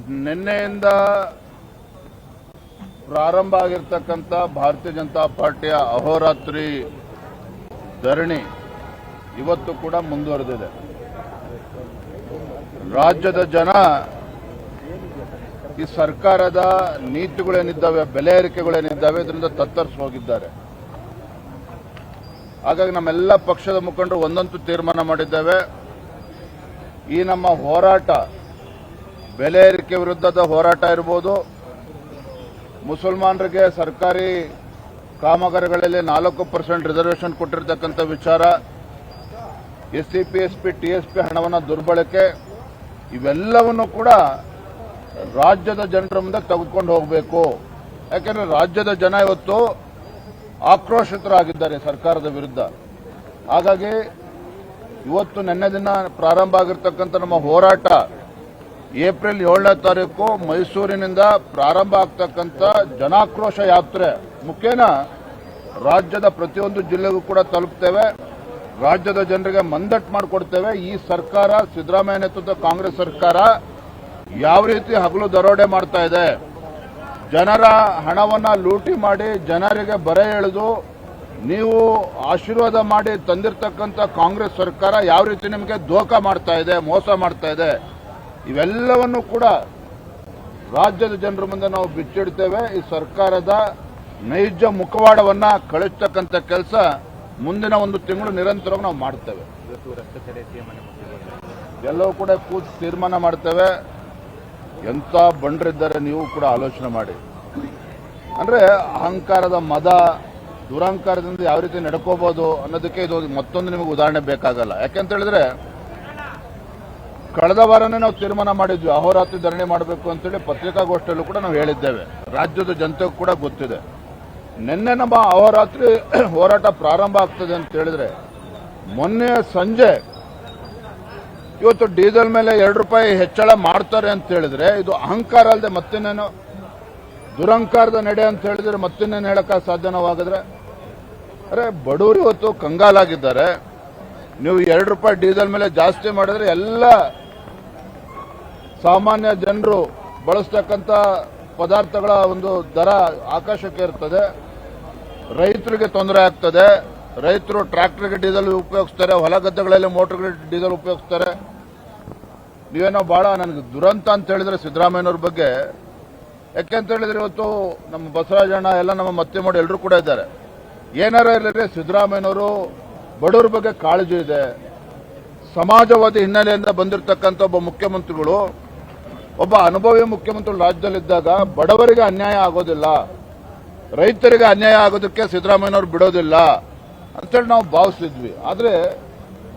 ನಿನ್ನೆಯಿಂದ ಪ್ರಾರಂಭ ಆಗಿರ್ತಕ್ಕಂಥ ಭಾರತೀಯ ಜನತಾ ಪಾರ್ಟಿಯ ಅಹೋರಾತ್ರಿ ಧರಣಿ ಇವತ್ತು ಕೂಡ ಮುಂದುವರೆದಿದೆ. ರಾಜ್ಯದ ಜನ ಈ ಸರ್ಕಾರದ ನೀತಿಗಳೇನಿದ್ದಾವೆ, ಬೆಲೆ ಏರಿಕೆಗಳೇನಿದ್ದಾವೆ, ಇದರಿಂದ ತತ್ತರಿಸಿ ಹೋಗಿದ್ದಾರೆ. ಹಾಗಾಗಿ ನಮ್ಮೆಲ್ಲ ಪಕ್ಷದ ಮುಖಂಡರು ಒಂದಂತೂ ತೀರ್ಮಾನ ಮಾಡಿದ್ದೇವೆ, ಈ ನಮ್ಮ ಹೋರಾಟ ಬೆಲೆ ಏರಿಕೆ ವಿರುದ್ಧದ ಹೋರಾಟ ಇರಬಹುದು, ಮುಸಲ್ಮಾನರಿಗೆ ಸರ್ಕಾರಿ ಕಾಮಗಾರಿಗಳಲ್ಲಿ 4% ರಿಸರ್ವೇಷನ್ ಕೊಟ್ಟಿರತಕ್ಕಂಥ ವಿಚಾರ, SCP, SP, TSP ಹಣವನ್ನು ದುರ್ಬಳಕೆ, ಇವೆಲ್ಲವನ್ನು ಕೂಡ ರಾಜ್ಯದ ಜನರ ಮುಂದೆ ತೆಗೆದುಕೊಂಡು ಹೋಗಬೇಕು. ಯಾಕೆಂದ್ರೆ ರಾಜ್ಯದ ಜನ ಇವತ್ತು ಆಕ್ರೋಶಿತರಾಗಿದ್ದಾರೆ ಸರ್ಕಾರದ ವಿರುದ್ಧ. ಹಾಗಾಗಿ ಇವತ್ತು ನಿನ್ನೆ ದಿನ ಪ್ರಾರಂಭ ಆಗಿರ್ತಕ್ಕಂಥ ನಮ್ಮ ಹೋರಾಟ ಏಪ್ರಿಲ್ 7ನೇ ತಾರೀಕು ಮೈಸೂರಿನಿಂದ ಪ್ರಾರಂಭ ಆಗ್ತಕ್ಕಂಥ ಜನಾಕ್ರೋಶ ಯಾತ್ರೆ ಮುಖೇನ ರಾಜ್ಯದ ಪ್ರತಿಯೊಂದು ಜಿಲ್ಲೆಗೂ ಕೂಡ ತಲುಪ್ತೇವೆ. ರಾಜ್ಯದ ಜನರಿಗೆ ಮಂದಟ್ಟು ಮಾಡಿಕೊಡ್ತೇವೆ. ಈ ಸರ್ಕಾರ, ಸಿದ್ದರಾಮಯ್ಯ ನೇತೃತ್ವದ ಕಾಂಗ್ರೆಸ್ ಸರ್ಕಾರ ಯಾವ ರೀತಿ ಹಗಲು ದರೋಡೆ ಮಾಡ್ತಾ ಇದೆ, ಜನರ ಹಣವನ್ನ ಲೂಟಿ ಮಾಡಿ ಜನರಿಗೆ ಬರೆ ಎಳೆದು ನೀವು ಆಶೀರ್ವಾದ ಮಾಡಿ ತಂದಿರತಕ್ಕಂಥ ಕಾಂಗ್ರೆಸ್ ಸರ್ಕಾರ ಯಾವ ರೀತಿ ನಿಮಗೆ ಧೋಖಾ ಮಾಡ್ತಾ ಇದೆ, ಮೋಸ ಮಾಡ್ತಾ ಇದೆ, ಇವೆಲ್ಲವನ್ನು ಕೂಡ ರಾಜ್ಯದ ಜನರ ಮುಂದೆ ನಾವು ಬಿಚ್ಚಿಡ್ತೇವೆ. ಈ ಸರ್ಕಾರದ ನೈಜ ಮುಖವಾಡವನ್ನ ಕಳಿಸ್ತಕ್ಕಂಥ ಕೆಲಸ ಮುಂದಿನ ಒಂದು ತಿಂಗಳು ನಿರಂತರವಾಗಿ ನಾವು ಮಾಡ್ತೇವೆ. ಎಲ್ಲವೂ ಕೂಡ ಕೂತು ತೀರ್ಮಾನ ಮಾಡ್ತೇವೆ. ಎಂಥ ಬಂಡರಿದ್ದಾರೆ ನೀವು ಕೂಡ ಆಲೋಚನೆ ಮಾಡಿ. ಅಂದ್ರೆ ಅಹಂಕಾರದ ಮದ, ದುರಹಂಕಾರದಿಂದ ಯಾವ ರೀತಿ ನಡ್ಕೋಬಹುದು ಅನ್ನೋದಕ್ಕೆ ಇದು ಮತ್ತೊಂದು ನಿಮಗೆ ಉದಾಹರಣೆ ಬೇಕಾಗಲ್ಲ. ಯಾಕೆಂತ ಹೇಳಿದ್ರೆ ಕಳೆದ ವಾರನೇ ನಾವು ತೀರ್ಮಾನ ಮಾಡಿದ್ವಿ, ಅಹೋರಾತ್ರಿ ಧರಣಿ ಮಾಡಬೇಕು ಅಂತೇಳಿ ಪತ್ರಿಕಾಗೋಷ್ಠಿಯಲ್ಲೂ ಕೂಡ ನಾವು ಹೇಳಿದ್ದೇವೆ. ರಾಜ್ಯದ ಜನತೆಗೂ ಕೂಡ ಗೊತ್ತಿದೆ. ನಿನ್ನೆ ನಮ್ಮ ಅಹೋರಾತ್ರಿ ಹೋರಾಟ ಪ್ರಾರಂಭ ಆಗ್ತದೆ ಅಂತ ಹೇಳಿದ್ರೆ ಮೊನ್ನೆ ಸಂಜೆ ಇವತ್ತು ಡೀಸೆಲ್ ಮೇಲೆ ₹2 ಹೆಚ್ಚಳ ಮಾಡ್ತಾರೆ ಅಂತ ಹೇಳಿದ್ರೆ ಇದು ಅಹಂಕಾರ ಅಲ್ಲದೆ ಮತ್ತಿನ್ನೇನು, ದುರಹಂಕಾರದ ನಡೆ ಅಂತ ಹೇಳಿದ್ರೆ ಮತ್ತಿನ್ನೇನು ಹೇಳಕ್ಕೆ ಸಾಧ್ಯನವಾಗದ್ರೆ? ಅರೆ ಬಡವರು ಇವತ್ತು ಕಂಗಾಲಾಗಿದ್ದಾರೆ. ನೀವು ₹2 ಡೀಸೆಲ್ ಮೇಲೆ ಜಾಸ್ತಿ ಮಾಡಿದ್ರೆ ಎಲ್ಲ ಸಾಮಾನ್ಯ ಜನರು ಬಳಸ್ತಕ್ಕಂಥ ಪದಾರ್ಥಗಳ ಒಂದು ದರ ಆಕಾಶಕ್ಕೆ ಇರ್ತದೆ. ರೈತರಿಗೆ ತೊಂದರೆ ಆಗ್ತದೆ. ರೈತರು ಟ್ರ್ಯಾಕ್ಟರ್ಗೆ ಡೀಸೆಲ್ ಉಪಯೋಗಿಸ್ತಾರೆ, ಹೊಲ ಗದ್ದೆಗಳಲ್ಲಿ ಮೋಟರ್ಗೆ ಡೀಸೆಲ್ ಉಪಯೋಗಿಸ್ತಾರೆ. ನೀವೇನೋ ಬಹಳ ನನಗೆ ದುರಂತ ಅಂತ ಹೇಳಿದ್ರೆ ಸಿದ್ದರಾಮಯ್ಯನವ್ರ ಬಗ್ಗೆ. ಯಾಕೆಂತ ಹೇಳಿದ್ರೆ ಇವತ್ತು ನಮ್ಮ ಬಸವರಾಜಣ್ಣ ಎಲ್ಲ ನಮ್ಮ ಮತ್ತಿಮೋಡು ಎಲ್ಲರೂ ಕೂಡ ಇದ್ದಾರೆ. ಏನಾರ ಇರಲಿ ಸಿದ್ದರಾಮಯ್ಯನವರು ಬಡವರ ಬಗ್ಗೆ ಕಾಳಜಿ ಇದೆ. ಸಮಾಜವಾದಿ ಹಿನ್ನೆಲೆಯಿಂದ ಬಂದಿರತಕ್ಕಂಥ ಒಬ್ಬ ಮುಖ್ಯಮಂತ್ರಿಗಳು, ಒಬ್ಬ ಅನುಭವಿ ಮುಖ್ಯಮಂತ್ರಿಗಳು ರಾಜ್ಯದಲ್ಲಿದ್ದಾಗ ಬಡವರಿಗೆ ಅನ್ಯಾಯ ಆಗೋದಿಲ್ಲ, ರೈತರಿಗೆ ಅನ್ಯಾಯ ಆಗೋದಕ್ಕೆ ಸಿದ್ದರಾಮಯ್ಯನವರು ಬಿಡೋದಿಲ್ಲ ಅಂತೇಳಿ ನಾವು ಭಾವಿಸಿದ್ವಿ. ಆದರೆ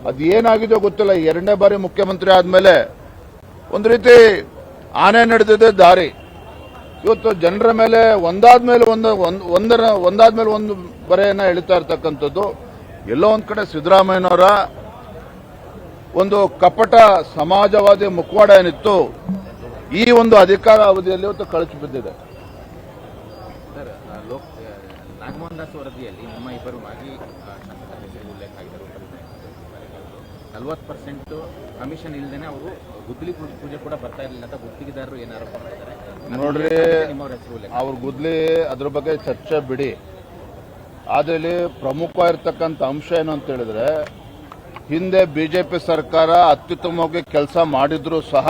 ಅದೇನಾಗಿದೆಯೋ ಗೊತ್ತಿಲ್ಲ. 2ನೇ ಬಾರಿ ಮುಖ್ಯಮಂತ್ರಿ ಆದಮೇಲೆ ಒಂದು ರೀತಿ ಆನೆ ನಡೆದಿದೆ ದಾರಿ. ಇವತ್ತು ಜನರ ಮೇಲೆ ಒಂದಾದ್ಮೇಲೆ ಒಂದು ಬರೆಯನ್ನ ಎಳಿತಾ ಇರ್ತಕ್ಕಂಥದ್ದು. ಎಲ್ಲೋ ಒಂದ್ ಕಡೆ ಸಿದ್ದರಾಮಯ್ಯನವರ ಒಂದು ಕಪಟ ಸಮಾಜವಾದಿ ಮುಖವಾಡ ಏನಿತ್ತು, ಈ ಒಂದು ಅಧಿಕಾರ ಅವಧಿಯಲ್ಲಿ ಇವತ್ತು ಕಳಚಿ ಬಿದ್ದಿದೆ. ನಾಗಮೋಹನ್ ದಾಸ್ ವರದಿಯಲ್ಲಿ ನಿಮ್ಮ ಇಬ್ಬರು ಮಾಜಿ ಶಾಸಕರ ಹೆಸರು ಉಲ್ಲೇಖ ಆಗಿದ್ದಾರೆ. 40% ಕಮಿಷನ್ ಇಲ್ಲದೇನೆ ಅವರು ಗುದ್ದಲಿ ಪೂಜೆ ಕೂಡ ಬರ್ತಾ ಇರಲಿಲ್ಲ ಅಂತ ಗುತ್ತಿಗೆದಾರರು ಏನು ಆರೋಪ ಮಾಡಿದ್ದಾರೆ. ನೋಡ್ರಿ, ಅವ್ರ ಗುದ್ದಲಿ ಅದ್ರ ಬಗ್ಗೆ ಚರ್ಚೆ ಬಿಡಿ. ಆದ್ರೆ ಪ್ರಮುಖವಾಗಿರ್ತಕ್ಕಂಥ ಅಂಶ ಏನು ಅಂತ ಹೇಳಿದ್ರೆ, ಹಿಂದೆ ಬಿಜೆಪಿ ಸರ್ಕಾರ ಅತ್ಯುತ್ತಮವಾಗಿ ಕೆಲಸ ಮಾಡಿದ್ರು ಸಹ